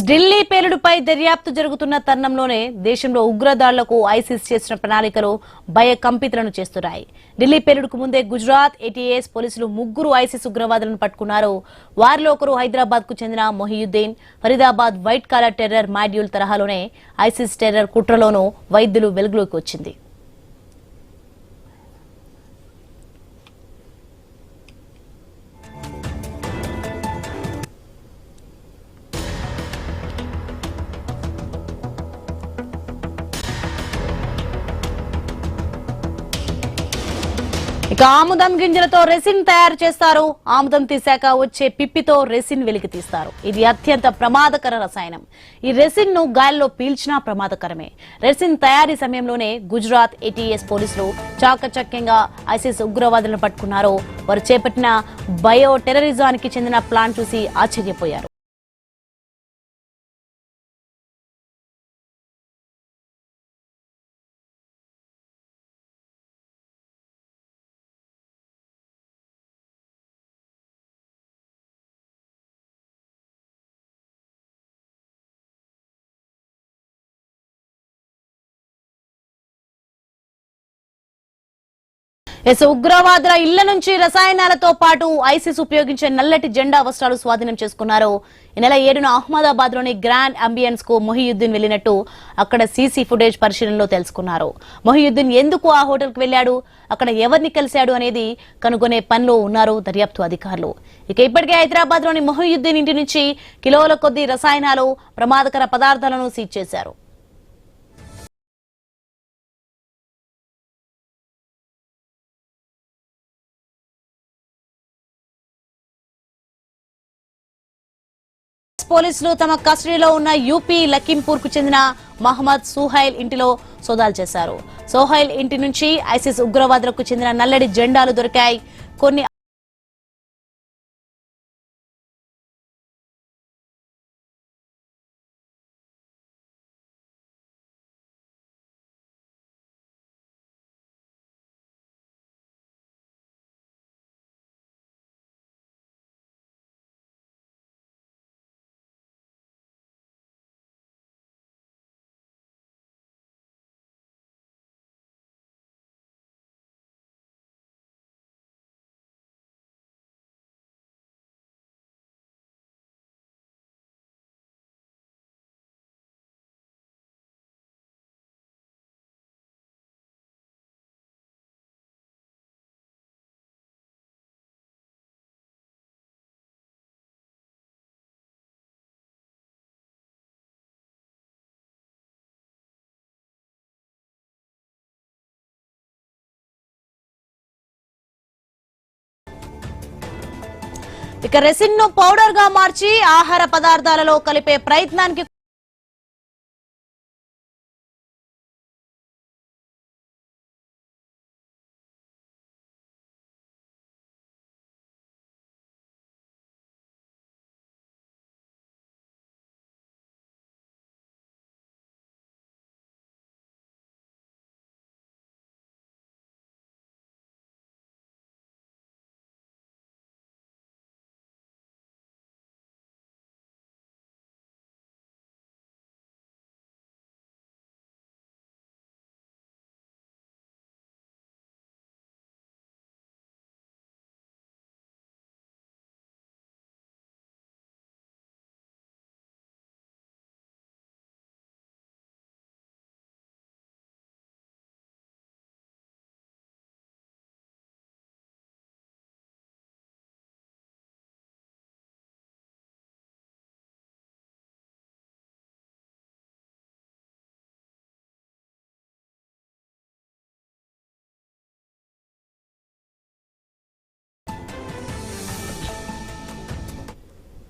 ఢిల్లీ పేలుడుపై దర్యాప్తు జరుగుతున్న తరుణంలోనే దేశంలో ఉగ్రదాడులకు ఐసిస్ చేసిన ప్రణాళికలు భయకంపితులను చేస్తున్నాయి. ఢిల్లీ పేలుడుకు ముందే గుజరాత్ ఏటీఎస్ పోలీసులు ముగ్గురు ఐసిస్ ఉగ్రవాదులను పట్టుకున్నారు. వారిలో ఒకరు హైదరాబాద్ కు చెందిన Mohiuddin. Faridabad white collar terror module తరహాలోనే ఐసిస్ టెర్రర్ కుట్రలోనూ వైద్యులు వెలుగులోకి వచ్చింది. ఇక ఆముదం గింజలతో రెసిన్ తయారు చేస్తారు. ఆముదం తీశాక వచ్చే పిప్పితో రెసిన్ వెలికి తీస్తారు. ఇది అత్యంత ప్రమాదకర రసాయనం. ఈ రెసిన్ ను గాలిలో పీల్చినా ప్రమాదకరమే. రెసిన్ తయారీ సమయంలోనే గుజరాత్ ఏటీఎస్ పోలీసులు చాకచక్యంగా ఐసిస్ ఉగ్రవాదులను పట్టుకున్నారు. వారు చేపట్టిన బయో టెర్రరిజానికి చెందిన ప్లాన్ చూసి ఆశ్చర్యపోయారు. ఉగ్రవాదుల ఇళ్ల నుంచి రసాయనాలతో పాటు ఐసిస్ ఉపయోగించే నల్లటి జెండా వస్త్రాలు స్వాధీనం చేసుకున్నారు. ఈ నెల 7న అహ్మదాబాద్ లోని గ్రాండ్ అంబియన్స్ కు మొహియుద్దీన్ వెళ్లినట్టు అక్కడ సీసీ ఫుటేజ్ పరిశీలనలో తెలుసుకున్నారు. మొహియుద్దీన్ ఎందుకు ఆ హోటల్ కు వెళ్లాడు, అక్కడ ఎవరిని కలిశాడు అనేది కనుగొనే పనిలో ఉన్నారు దర్యాప్తు అధికారులు. ఇక ఇప్పటికే హైదరాబాద్ లోని మొహియుద్దీన్ ఇంటి నుంచి కిలోల కొద్దీ రసాయనాలు, ప్రమాదకర పదార్థాలను సీజ్ చేశారు. పోలీసులు తమ కస్టడీలో ఉన్న యూపీ లఖింపూర్ కు చెందిన మహమ్మద్ సుహైల్ ఇంటిలో సోదాలు చేశారు. సుహైల్ ఇంటి నుంచి ఐసిస్ ఉగ్రవాదులకు చెందిన నల్లటి జెండాలు దొరికాయి. కొన్ని ఇక రెసిన్ ను పౌడర్ గా మార్చి ఆహార పదార్థాలలో కలిపే ప్రయత్నానికి